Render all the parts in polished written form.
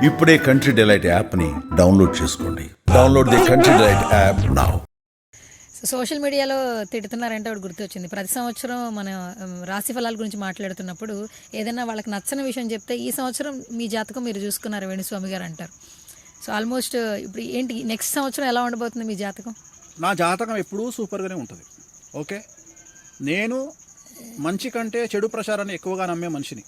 ఇప్పుడే country delight యాప్ని download చేసుకోండి. Download the country delight app now. Social మీడియాలో తిడుతున్నారంటే ఒకటి గుర్తొచ్చింది. ప్రతి సంవత్సరం మన రాశి ఫలాల గురించి మాట్లాడుతున్నప్పుడు ఏదైనా వాళ్ళకి నచ్చని విషయం చెప్తే ఈ సంవత్సరం మీ జాతకం మీరు చూసుకున్నారు వేణుస్వామి గారు అంటారు. సో ఆల్మోస్ట్ ఇప్పుడు ఏంటి నెక్స్ట్ సంవత్సరం ఎలా ఉండబోతుంది మీ జాతకం? నా జాతకం ఎప్పుడూ సూపర్గానే ఉంటుంది. ఓకే, నేను మంచి కంటే చెడు ప్రచారాన్ని ఎక్కువగా నమ్మే మనిషిని.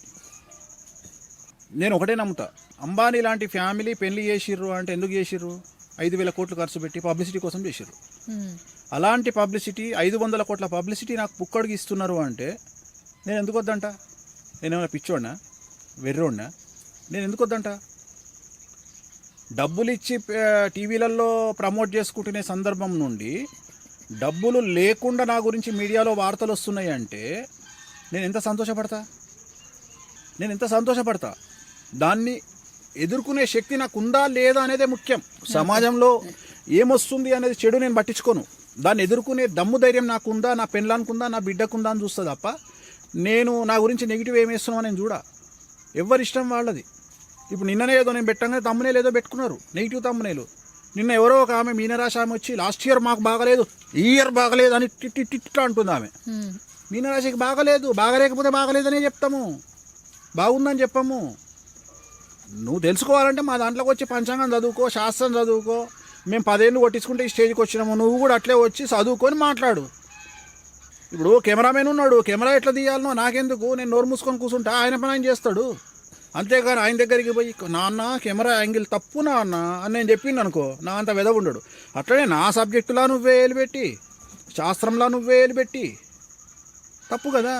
నేను ఒకటే నమ్ముతా, అంబానీ లాంటి ఫ్యామిలీ పెళ్లి చేసిర్రు అంటే ఎందుకు చేసిర్రు? 5,000 కోట్లు ఖర్చు పెట్టి పబ్లిసిటీ కోసం చేసిర్రు. అలాంటి పబ్లిసిటీ 500 కోట్ల పబ్లిసిటీ నాకు పుక్కడికి ఇస్తున్నారు అంటే నేను ఎందుకు వద్దంట? నేనేమైనా పిచ్చోడినా, వెర్రోడినా? నేను ఎందుకు వద్దంట? డబ్బులు ఇచ్చి టీవీలలో ప్రమోట్ చేసుకుంటునే సందర్భం నుండి డబ్బులు లేకుండా నా గురించి మీడియాలో వార్తలు వస్తున్నాయి అంటే నేను ఎంత సంతోషపడతా. దాన్ని ఎదుర్కొనే శక్తి నాకు ఉందా లేదా అనేదే ముఖ్యం. సమాజంలో ఏమొస్తుంది అనేది చెడు నేను పట్టించుకోను. దాన్ని ఎదుర్కొనే దమ్ము ధైర్యం నాకు ఉందా, నా పెళ్ళానుకుందా, నా బిడ్డకుందా అని చూస్తా తప్ప నేను నా గురించి నెగిటివ్ ఏమేస్తున్నావు నేను చూడా. ఎవరి ఇష్టం వాళ్ళది. ఇప్పుడు నిన్ననే ఏదో నేను పెట్టగానే తమ్మునేలు ఏదో పెట్టుకున్నారు, నెగిటివ్ తమ్మునేలు. నిన్న ఎవరో ఒక ఆమె మీనరాశి ఆమె వచ్చి లాస్ట్ ఇయర్ మాకు బాగలేదు, ఈ ఇయర్ బాగలేదు అని టిట్లా అంటుంది ఆమె. మీనరాశికి బాగలేదు, బాగలేకపోతే బాగలేదనే చెప్తాము, బాగుందని చెప్పము. నువ్వు తెలుసుకోవాలంటే మా దాంట్లోకి వచ్చి పంచాంగం చదువుకో, శాస్త్రం చదువుకో. మేము 10 ఏళ్ళు కొట్టించుకుంటే ఈ స్టేజ్కి వచ్చినాము, నువ్వు కూడా అట్లే వచ్చి చదువుకొని మాట్లాడు. ఇప్పుడు కెమెరామెన్ ఉన్నాడు, కెమెరా ఎట్లా తీయాలనో నాకెందుకు? నేను నోరు మూసుకొని కూర్చుంటా, ఆయన పని ఆయన చేస్తాడు. అంతేగాని ఆయన దగ్గరికి పోయి నాన్న కెమెరా యాంగిల్ తప్పు నాన్న అని నేను చెప్పింది అనుకో, నా అంత వెదవ ఉండడు. అట్లనే నా సబ్జెక్టులా నువ్వే ఏలుపెట్టి, శాస్త్రంలా నువ్వే ఏలుపెట్టి తప్పు కదా.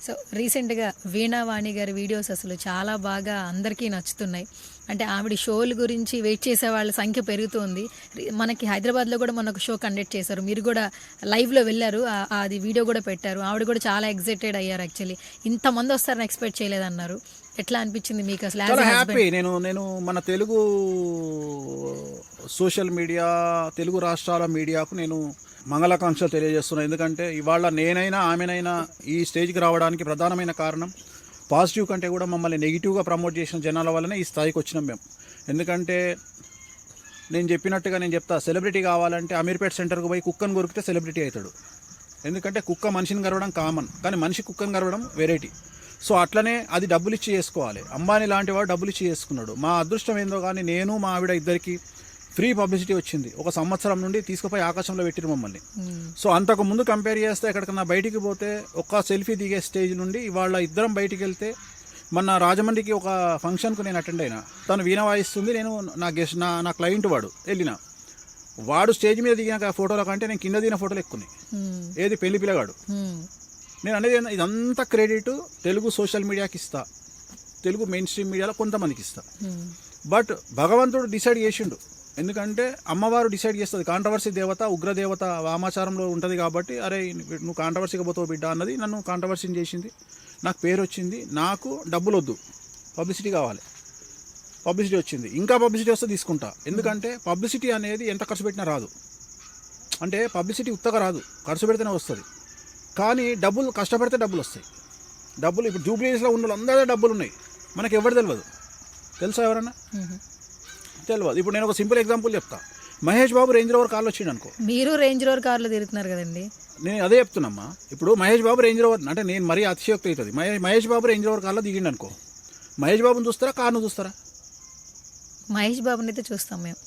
సో రీసెంట్గా వీణావాణి గారి వీడియోస్ అసలు చాలా బాగా అందరికీ నచ్చుతున్నాయి. అంటే ఆవిడ షోల గురించి వెయిట్ చేసే వాళ్ళ సంఖ్య పెరుగుతుంది. మనకి హైదరాబాద్లో కూడా మొన్న ఒక షో కండక్ట్ చేశారు, మీరు కూడా లైవ్లో వెళ్ళారు, అది వీడియో కూడా పెట్టారు. ఆవిడ కూడా చాలా ఎక్సైటెడ్ అయ్యారు. యాక్చువల్లీ ఇంతమంది వస్తారని ఎక్స్పెక్ట్ చేయలేదన్నారు. ఎట్లా అనిపించింది మీకు అసలు? చాలా హ్యాపీ. నేను మన తెలుగు సోషల్ మీడియా, తెలుగు రాష్ట్రాల మీడియాకు నేను మంగళాకాంక్షలు తెలియజేస్తున్నాను. ఎందుకంటే ఇవాళ నేనైనా ఆమెనైనా ఈ స్టేజ్కి రావడానికి ప్రధానమైన కారణం పాజిటివ్ కంటే కూడా మమ్మల్ని నెగిటివ్గా ప్రమోట్ చేసిన జనాల వల్లనే ఈ స్థాయికి వచ్చినాం మేము. ఎందుకంటే నేను చెప్పినట్టుగా నేను చెప్తా, సెలబ్రిటీ కావాలంటే అమీర్పేట్ సెంటర్కి పోయి కుక్కను కొరికితే సెలబ్రిటీ అవుతాడు. ఎందుకంటే కుక్క మనిషిని గరవడం కామన్, కానీ మనిషి కుక్కను గరవడం వెరైటీ. సో అట్లనే అది డబ్బులు ఇచ్చి చేసుకోవాలి. అంబానీ లాంటి వాడు డబ్బులు ఇచ్చి చేసుకున్నాడు. మా అదృష్టం ఏందో కానీ నేను మా ఆవిడ ఇద్దరికి ఫ్రీ పబ్లిసిటీ వచ్చింది. 1 సంవత్సరం నుండి తీసుకుపోయి ఆకాశంలో పెట్టిరు మమ్మల్ని. సో అంతకు ముందు కంపేర్ చేస్తే ఎక్కడికన్నా బయటికి పోతే ఒక సెల్ఫీ దిగే స్టేజ్ నుండి ఇవాళ ఇద్దరం బయటికి వెళ్తే, మొన్న రాజమండ్రికి ఒక ఫంక్షన్కు నేను అటెండ్ అయినా, తను వీణ వాయిస్తుంది, నేను నా గెస్ట్ నా క్లయింట్ వాడు వెళ్ళిన, వాడు స్టేజ్ మీద దిగిన ఫోటోల కంటే నేను కింద దిగిన ఫోటోలు ఎక్కున్నాయి. ఏది పెళ్లి పిల్లగాడు. నేను అనేది ఇదంతా క్రెడిట్ తెలుగు సోషల్ మీడియాకి ఇస్తా, తెలుగు మెయిన్ స్ట్రీమ్ మీడియాలో కొంతమందికి ఇస్తా. బట్ భగవంతుడు డిసైడ్ చేసిండు. ఎందుకంటే అమ్మవారు డిసైడ్ చేస్తుంది. కాంట్రవర్సీ దేవత, ఉగ్రదేవత వామాచారంలో ఉంటుంది కాబట్టి, అరే నువ్వు కాంట్రవర్సీగా పోతావు బిడ్డ అన్నది నన్ను కాంట్రవర్సీని చేసింది. నాకు పేరు వచ్చింది, నాకు డబ్బులు వద్దు, పబ్లిసిటీ కావాలి. పబ్లిసిటీ వచ్చింది, ఇంకా పబ్లిసిటీ వస్తే తీసుకుంటా. ఎందుకంటే పబ్లిసిటీ అనేది ఎంత ఖర్చు పెట్టినా రాదు. అంటే పబ్లిసిటీ ఉత్తగా రాదు, ఖర్చు పెడితేనే వస్తుంది. కానీ డబ్బులు కష్టపడితే డబ్బులు వస్తాయి. డబ్బులు ఇప్పుడు జూబ్లీస్లో ఉన్న వాళ్ళందరూ డబ్బులు ఉన్నాయి, మనకు ఎవరు తెలియదు. తెలుసా ఎవరన్నా? తెలియదు. ఇప్పుడు నేను ఒక సింపుల్ ఎగ్జాంపుల్ చెప్తా. మహేష్ బాబు రేంజ్ రోవర్ కార్లో వచ్చిండు అనుకో, మీరు రేంజ్ రోవర్ కార్లో తిరుగుతున్నారు కదండి. నేను అదే చెప్తున్నామ్మా. ఇప్పుడు మహేష్ బాబు రేంజ్ రోవర్ అంటే నేను మరీ అతిశయోక్తి అవుతుంది. మహేష్ బాబు రేంజ్ రోవర్ కార్లో దిగిండు అనుకో, మహేష్ బాబుని చూస్తారా, కార్ను చూస్తారా? మహేష్ బాబుని అయితే చూస్తాం మేము.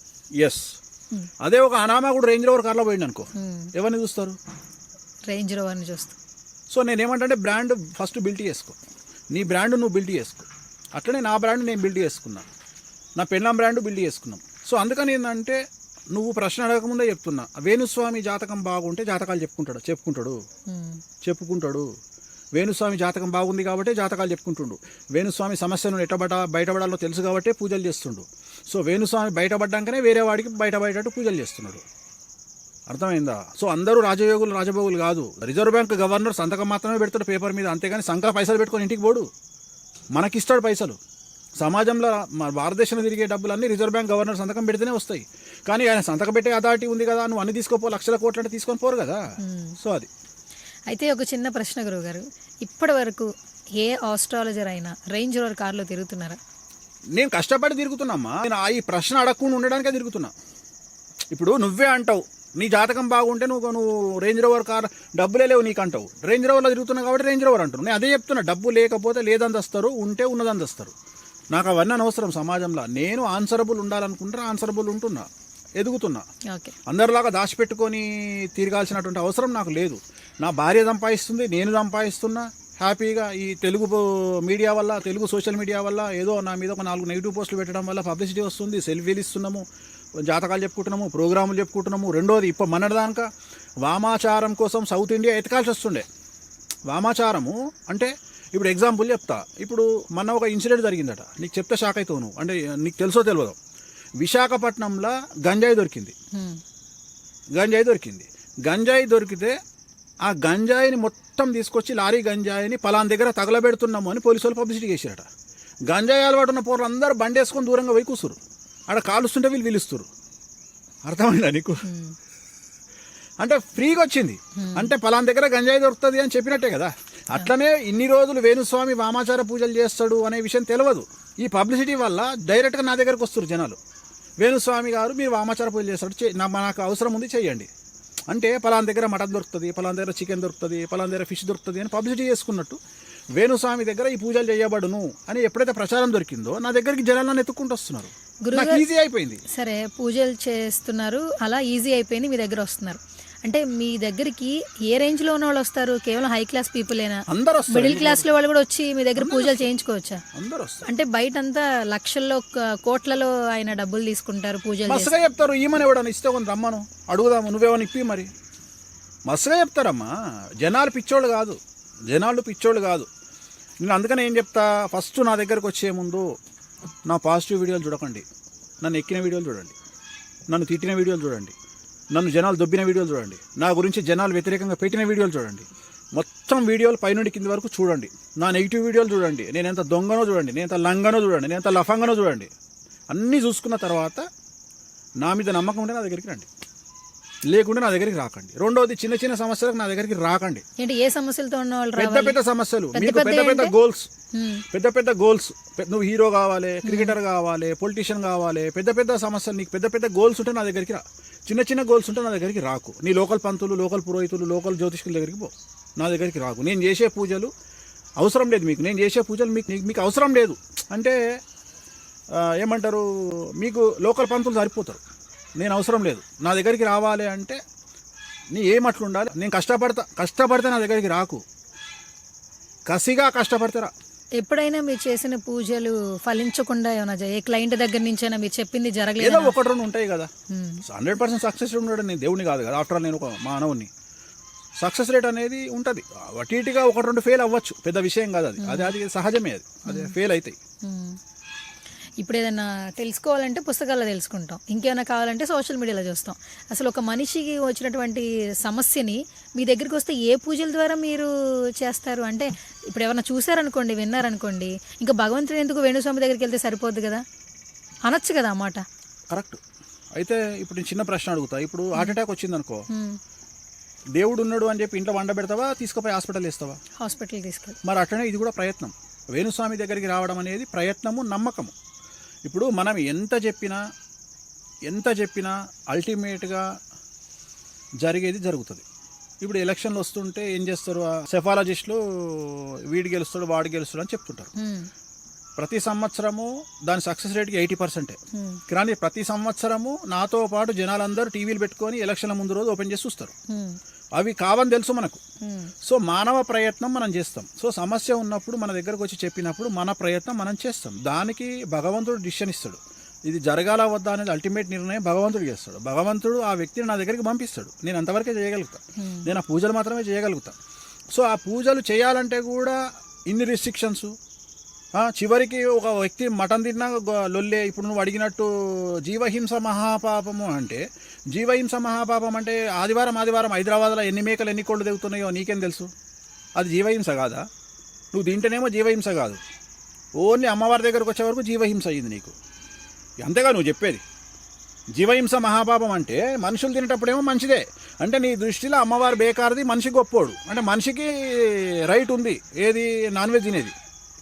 ఎస్. అదే ఒక అనామకుడు రేంజ్ రోవర్ కార్లో పోయిండు అనుకో, ఎవరిని చూస్తారు? రేంజ్ రోవర్ని చూస్తాం. సో నేనేమంటే బ్రాండ్ ఫస్ట్ బిల్డ్ చేసుకో, నీ బ్రాండ్ నువ్వు బిల్డ్ చేసుకో. అట్లనే నా బ్రాండ్ నేను బిల్డ్ చేసుకున్నా, నా పెళ్ళాం బ్రాండ్ బిల్డ్ చేసుకున్నాం. సో అందుకని ఏంటంటే నువ్వు ప్రశ్న అడగకముందే చెప్తున్నా, వేణుస్వామి జాతకం బాగుంటే జాతకాలు చెప్పుకుంటాడు. వేణుస్వామి జాతకం బాగుంది కాబట్టి జాతకాలు చెప్పుకుంటుండు. వేణుస్వామి సమస్యను బయటపడాలో తెలుసు కాబట్టి పూజలు చేస్తుండు. సో వేణుస్వామి బయటపడ్డాకనే వేరే వాడికి బయటపడేటట్టు పూజలు చేస్తున్నాడు. అర్థమైందా? సో అందరూ రాజభోగులు కాదు. రిజర్వ్ బ్యాంక్ గవర్నర్ సంతకం మాత్రమే పెడతాడు పేపర్ మీద, అంతేగాని సంఖ్య పైసలు పెట్టుకొని ఇంటికి పోడు, మనకిస్తాడు పైసలు. సమాజంలో మన భారతదేశంలో తిరిగే డబ్బులన్నీ రిజర్వ్ బ్యాంక్ గవర్నర్ సంతకం పెడితేనే వస్తాయి. కానీ ఆయన సంతకం పెట్టే అథారిటీ ఉంది కదా, నువ్వు అన్ని తీసుకోపో, లక్షల కోట్లు అంటే తీసుకొని పోరు కదా. సో అది. అయితే ఒక చిన్న ప్రశ్న గురువు గారు, ఇప్పటి వరకు ఏ ఆస్ట్రాలజర్ అయినా రేంజ్ రోవర్ కార్లో తిరుగుతున్నారా? నేను కష్టపడి తిరుగుతున్నామ్మా. నేను ఈ ప్రశ్న అడగకుండా ఉండడానికే తిరుగుతున్నా. ఇప్పుడు నువ్వే అంటావు నీ జాతకం బాగుంటే నువ్వు రేంజ్ రోవర్ కార్ డబ్బులే లేవు నీకు అంటావు. రేంజ్ రోవర్లో తిరుగుతున్నావు కాబట్టి రేంజ్ రోవర్ అంటారు. నేను అదే చెప్తున్నా, డబ్బు లేకపోతే లేదందిస్తారు, ఉంటే ఉన్నదందిస్తారు. నాకు అవన్నీ అనవసరం సమాజంలో. నేను ఆన్సరబుల్ ఉండాలనుకుంటే ఆన్సరబుల్ ఉంటున్నా, ఎదుగుతున్నా. అందరిలాగా దాచిపెట్టుకొని తిరగాల్సినటువంటి అవసరం నాకు లేదు. నా భార్య సంపాదిస్తుంది, నేను సంపాదిస్తున్నా హ్యాపీగా. ఈ తెలుగు మీడియా వల్ల, తెలుగు సోషల్ మీడియా వల్ల ఏదో నా మీద ఒక 4 నెగిటివ్ పోస్టులు పెట్టడం వల్ల పబ్లిసిటీ వస్తుంది, సెల్ఫీలు ఇస్తున్నాము, జాతకాలు చెప్పుకుంటున్నాము, ప్రోగ్రాములు చెప్పుకుంటున్నాము. రెండోది ఇప్పుడు మొన్నటిదాక వామాచారం కోసం సౌత్ ఇండియా ఎతకాల్సి వస్తుండే. వామాచారము అంటే ఇప్పుడు ఎగ్జాంపుల్ చెప్తా. ఇప్పుడు మొన్న ఒక ఇన్సిడెంట్ జరిగిందట, నీకు చెప్తే షాక్ అవుతావు నువ్వు. అంటే నీకు తెలుసో తెలియదు, విశాఖపట్నంలో గంజాయి దొరికితే ఆ గంజాయిని మొత్తం తీసుకొచ్చి లారీ గంజాయిని పలాన్ దగ్గర తగలబెడుతున్నాము అని పోలీసు వాళ్ళు పబ్లిసిటీ చేశారట. గంజాయి అలవాటు ఉన్న పోర్లు అందరూ బండి వేసుకొని దూరంగా పోయి కూసురు. ఆడ కాలుస్తుంటే వీళ్ళు పిలుస్తారు. అర్థమైందా నీకు? అంటే ఫ్రీగా వచ్చింది అంటే పలాన్ దగ్గర గంజాయి దొరుకుతుంది అని చెప్పినట్టే కదా. అట్లనే ఇన్ని రోజులు వేణుస్వామి వామాచార పూజలు చేస్తాడు అనే విషయం తెలియదు. ఈ పబ్లిసిటీ వల్ల డైరెక్ట్గా నా దగ్గరకు వస్తారు జనాలు. వేణుస్వామి గారు మీరు వామాచార పూజలు చేస్తాడు, నాకు అవసరం ఉంది చెయ్యండి అంటే పలాన్ దగ్గర మటన్ దొరుకుతుంది, పలాన్ దగ్గర చికెన్ దొరుకుతుంది, పలాన్ దగ్గర ఫిష్ దొరుకుతుంది అని పబ్లిసిటీ చేసుకున్నట్టు వేణుస్వామి దగ్గర ఈ పూజలు చేయబడును అని ఎప్పుడైతే ప్రచారం దొరికిందో నా దగ్గరికి జనాలను ఎత్తుకుంటూ వస్తున్నారు. ఈజీ అయిపోయింది. సరే, పూజలు చేస్తున్నారు, అలా ఈజీ అయిపోయింది, మీ దగ్గర వస్తున్నారు. అంటే మీ దగ్గరికి ఏ రేంజ్ లో ఉన్న వాళ్ళు వస్తారు? కేవలం హై క్లాస్ పీపులేనా? అందరూ మిడిల్ క్లాస్ లో వాళ్ళు కూడా వచ్చి మీ దగ్గర పూజలు చేయించుకోవచ్చా? అందరూ వస్తారు. అంటే బయట అంతా లక్షల్లో కోట్లలో ఆయన డబ్బులు తీసుకుంటారు పూజలు. మస్తుగా చెప్తారు. ఈమెను ఎవడన్నా ఇస్తే కొంత రమ్మను అడుగుదాము, నువ్వేమని ఇప్పి మరి మస్తుగా చెప్తారమ్మా. జనాలు పిచ్చోళ్ళు కాదు. నేను అందుకనే ఏం చెప్తా, ఫస్ట్ నా దగ్గరకు వచ్చే ముందు నా పాజిటివ్ వీడియోలు చూడకండి, నన్ను ఎక్కిన వీడియోలు చూడండి, నన్ను తిట్టిన వీడియోలు చూడండి, నన్ను జనాలు దొబ్బిన వీడియోలు చూడండి, నా గురించి జనాలు వ్యతిరేకంగా పెట్టిన వీడియోలు చూడండి. మొత్తం వీడియోలు పైనుండి కింది వరకు చూడండి. నా నెగిటివ్ వీడియోలు చూడండి, నేను ఎంత దొంగనో చూడండి, నేను ఎంత లంగనో చూడండి, నేను ఎంత లఫంగనో చూడండి. అన్నీ చూసుకున్న తర్వాత నా మీద నమ్మకం ఉంటే నా దగ్గరికి రండి, లేకుంటే నా దగ్గరికి రాకండి. రెండోది, చిన్న చిన్న సమస్యలకు నా దగ్గరికి రాకండి. ఏ సమస్యలతో ఉన్న వాళ్ళు? పెద్ద సమస్యలు, మీకు పెద్ద గోల్స్, నువ్వు హీరో కావాలి, క్రికెటర్ కావాలి, పొలిటీషియన్ కావాలి, పెద్ద సమస్యలు, నీకు పెద్ద గోల్స్ ఉంటే నా దగ్గరికి రా. చిన్న గోల్స్ ఉంటే నా దగ్గరికి రాకు. నీ లోకల్ పంతులు, లోకల్ పురోహితులు, లోకల్ జ్యోతిష్కుల దగ్గరికి పో, నా దగ్గరికి రాకు. నేను చేసే పూజలు అవసరం లేదు మీకు, నేను చేసే పూజలు మీకు అవసరం లేదు. అంటే ఏమంటారు, మీకు లోకల్ పంతులు సరిపోతారు, నేను అవసరం లేదు. నా దగ్గరికి రావాలి అంటే నీ ఏమట్లు ఉండాలి, నేను కష్టపడితే నా దగ్గరికి రాకు, కసిగా కష్టపడితే రా. ఎప్పుడైనా మీరు చేసిన పూజలు ఫలించకుండా ఏమైనా ఏ క్లయింట్ దగ్గర నుంచైనా మీరు చెప్పింది జరగలేదు? ఏదో 1-2 ఉంటాయి కదా. 100% సక్సెస్ ఉండడం నేను దేవుని కాదు కదా, ఆఫ్టర్ ఆల్ నేను ఒక మానవుని. సక్సెస్ రేట్ అనేది ఉంటుంది, అటీటుగా 1-2 ఫెయిల్ అవ్వచ్చు, పెద్ద విషయం కాదు అది సహజమే. అది ఫెయిల్ అవుతాయి. ఇప్పుడు ఏదైనా తెలుసుకోవాలంటే పుస్తకాల్లో తెలుసుకుంటాం, ఇంకేమైనా కావాలంటే సోషల్ మీడియాలో చూస్తాం. అసలు ఒక మనిషికి వచ్చినటువంటి సమస్యని మీ దగ్గరికి వస్తే ఏ పూజల ద్వారా మీరు చేస్తారు? అంటే ఇప్పుడు ఎవరైనా చూసారనుకోండి, విన్నారనుకోండి, ఇంకా భగవంతుడు ఎందుకు వేణుస్వామి దగ్గరికి వెళ్తే సరిపోద్ది కదా, అనొచ్చు కదా అన్నమాట. కరెక్ట్. అయితే ఇప్పుడు నేను చిన్న ప్రశ్న అడుగుతా. ఇప్పుడు హార్ట్ అటాక్ వచ్చింది అనుకో, దేవుడు ఉన్నాడు అని చెప్పి ఇంట్లో వండ పెడతావా, తీసుకుపోయి హాస్పిటల్ వేస్తావా? హాస్పిటల్ తీసుకెళ్ళి. మరి అట్లనే ఇది కూడా ప్రయత్నం. వేణుస్వామి దగ్గరికి రావడం అనేది ప్రయత్నము, నమ్మకము. ఇప్పుడు మనం ఎంత చెప్పినా అల్టిమేట్గా జరిగేది జరుగుతుంది. ఇప్పుడు ఎలక్షన్లు వస్తుంటే ఏం చేస్తారు, సెఫాలజిస్టులు వీడు గెలుస్తాడు వాడు గెలుస్తాడు అని చెప్తుంటారు. ప్రతి సంవత్సరము దాని సక్సెస్ రేట్కి 80%. కానీ ప్రతి సంవత్సరము నాతో పాటు జనాలందరూ టీవీలు పెట్టుకొని ఎలక్షన్ల ముందు రోజు ఓపెన్ చేసి చూస్తారు. అవి కావని తెలుసు మనకు. సో మానవ ప్రయత్నం మనం చేస్తాం. సో సమస్య ఉన్నప్పుడు మన దగ్గరకు వచ్చి చెప్పినప్పుడు మన ప్రయత్నం మనం చేస్తాం. దానికి భగవంతుడు డిసిషన్ ఇస్తాడు. ఇది జరగాల వద్దా అనేది అల్టిమేట్ నిర్ణయం భగవంతుడు చేస్తాడు. భగవంతుడు ఆ వ్యక్తిని నా దగ్గరికి పంపిస్తాడు. నేను అంతవరకే చేయగలుగుతా, నేను ఆ పూజలు మాత్రమే చేయగలుగుతా. సో ఆ పూజలు చేయాలంటే కూడా ఇన్ని రిస్ట్రిక్షన్స్. చివరికి ఒక వ్యక్తి మటన్ తిన్నా లొల్లే. ఇప్పుడు నువ్వు అడిగినట్టు జీవహింస మహాపాపము అంటే, జీవహింస మహాపాపం అంటే ఆదివారం హైదరాబాద్లో ఎన్ని మేకలు ఎన్ని కోళ్ళు దిగుతున్నాయో నీకేం తెలుసు? అది జీవహింస కాదా? నువ్వు తింటేనేమో జీవహింస కాదు, ఓన్లీ అమ్మవారి దగ్గరకు వచ్చే వరకు జీవహింస అయ్యింది నీకు. అంతేగా నువ్వు చెప్పేది? జీవహింస మహాపాపం అంటే మనుషులు తినేటప్పుడేమో మంచిదే, అంటే నీ దృష్టిలో అమ్మవారు బేకారది, మనిషి గొప్పోడు. అంటే మనిషికి రైట్ ఉంది ఏది, నాన్ వెజ్ తినేది,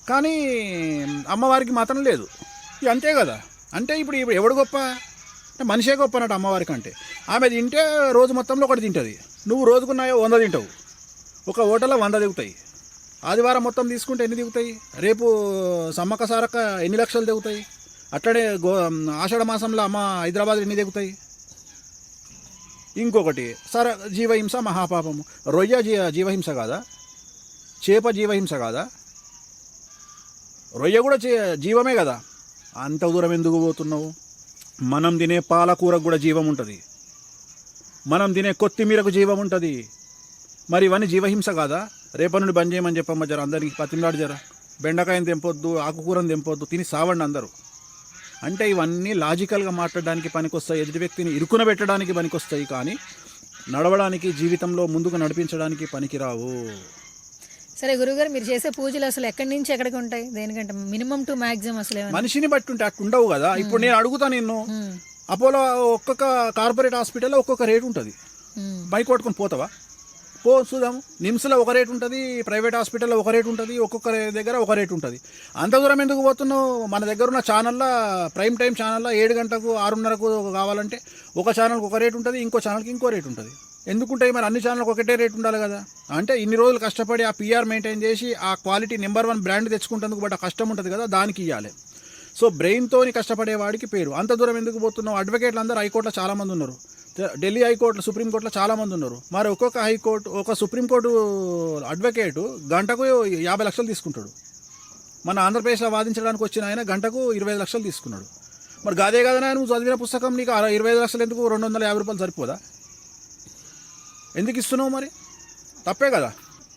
కానీ అమ్మవారికి మాత్రం లేదు. ఇక అంతే కదా. అంటే ఇప్పుడు ఎవడు గొప్ప అంటే మనిషే గొప్ప అన్నట్టు అమ్మవారి కంటే. ఆమె తింటే రోజు మొత్తంలో ఒకటి తింటుంది, నువ్వు రోజుకున్నాయో 100 తింటావు. ఒక హోటల్లో 100 దిగుతాయి. ఆదివారం మొత్తం తీసుకుంటే ఎన్ని దిగుతాయి? రేపు సమ్మక్క సారక్క ఎన్ని లక్షలు దిగుతాయి? అట్లనే ఆషాఢ మాసంలో అమ్మ హైదరాబాద్ ఎన్ని దిగుతాయి? ఇంకొకటి జీవహింస మహాపాపము. రొయ్య జీవహింస కాదా? చేప జీవహింస కాదా? రొయ్య కూడా జీవమే కదా. అంత దూరం ఎందుకు పోతున్నావు? మనం తినే పాలకూరకు కూడా జీవం ఉంటుంది, మనం తినే కొత్తిమీరకు జీవం ఉంటుంది. మరి ఇవన్నీ జీవహింస కాదా? రేపటి నుండి బంద్ చేయమని చెప్పమ్మ జర అందరికి, పతిమలాడు జర. బెండకాయని తెంపొద్దు, ఆకుకూరని తెంపొద్దు, తిని సావండి అందరూ. అంటే ఇవన్నీ లాజికల్గా మాట్లాడడానికి పనికొస్తాయి, ఎదుటి వ్యక్తిని ఇరుకున పెట్టడానికి పనికొస్తాయి, కానీ నడవడానికి, జీవితంలో ముందుకు నడిపించడానికి పనికిరావు. సరే గురుగారు, మీరు చేసే పూజలు అసలు ఎక్కడి నుంచి ఎక్కడికి ఉంటాయి? దేనికంటే మినిమం టు మాక్సిమం అసలు ఏమైనా? మనిషిని బట్టి ఉంటే అట్టు ఉండవు కదా. ఇప్పుడు నేను అడుగుతా నిన్ను, అపోలో ఒక్కొక్క కార్పొరేట్ హాస్పిటల్లో ఒక్కొక్క రేటు ఉంటుంది, బైక్ కొట్టుకొని పోతావా? పో చూద్దాము. నిమ్స్లో ఒక రేటు ఉంటుంది, ప్రైవేట్ హాస్పిటల్లో ఒక రేటు ఉంటుంది, ఒక్కొక్క దగ్గర ఒక రేటు ఉంటుంది. అంత దూరం ఎందుకు పోతున్నావు? మన దగ్గర ఉన్న ఛానల్లో, ప్రైమ్ టైం ఛానల్లో 7 గంటలకు 6:30కు కావాలంటే ఒక ఛానల్కి ఒక రేటు ఉంటుంది, ఇంకో ఛానల్కి ఇంకో రేటు ఉంటుంది. ఎందుకుంటాయి మరి? అన్ని ఛానల్కి ఒకటే రేటు ఉండాలి కదా. అంటే ఇన్ని రోజులు కష్టపడి ఆ పిఆర్ మెయింటైన్ చేసి ఆ క్వాలిటీ నెంబర్ 1 బ్రాండ్ తెచ్చుకుంటేందుకు బట్ ఆ కష్టం ఉంటుంది కదా, దానికి ఇవ్వాలి. సో బ్రెయిన్తోని కష్టపడేవాడికి పేరు. అంత దూరం ఎందుకు పోతున్నావు? అడ్వకేట్లు అందరూ హైకోర్టులో చాలామంది ఉన్నారు, ఢిల్లీ హైకోర్టులో, సుప్రీంకోర్టులో చాలామంది ఉన్నారు. మరి ఒక్కొక్క హైకోర్టు, ఒక సుప్రీంకోర్టు అడ్వకేటు గంటకు 50 లక్షలు తీసుకుంటాడు. మన ఆంధ్రప్రదేశ్లో వాదించడానికి వచ్చిన ఆయన గంటకు 25 లక్షలు తీసుకున్నాడు. మరి గాదే కదా నువ్వు చదివిన పుస్తకం, నీకు 25 లక్షలు ఎందుకు? 250 రూపాయలు సరిపోదా? ఎందుకు ఇస్తున్నావు మరి? తప్పే కదా.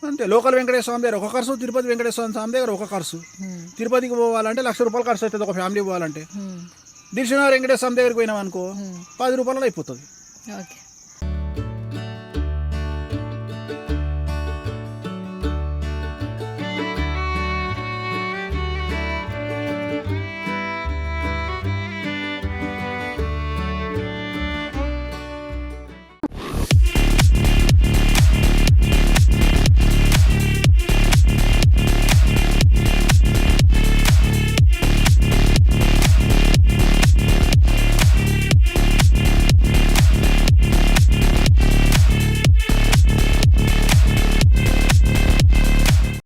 అంతే. లోకల్ వెంకటేశ్వర స్వామి దగ్గర ఒక ఖర్చు, తిరుపతి వెంకటేశ్వర స్వామి దగ్గర ఒక ఖర్చు. తిరుపతికి పోవాలంటే 1,00,000 రూపాయలు ఖర్చు అవుతుంది ఒక ఫ్యామిలీ పోవాలంటే. దిల్సుఖ్నగర్ వెంకటేశ్వర స్వామి దగ్గరికి పోయినాం అనుకో 10 రూపాయలలో అయిపోతుంది. ఓకే.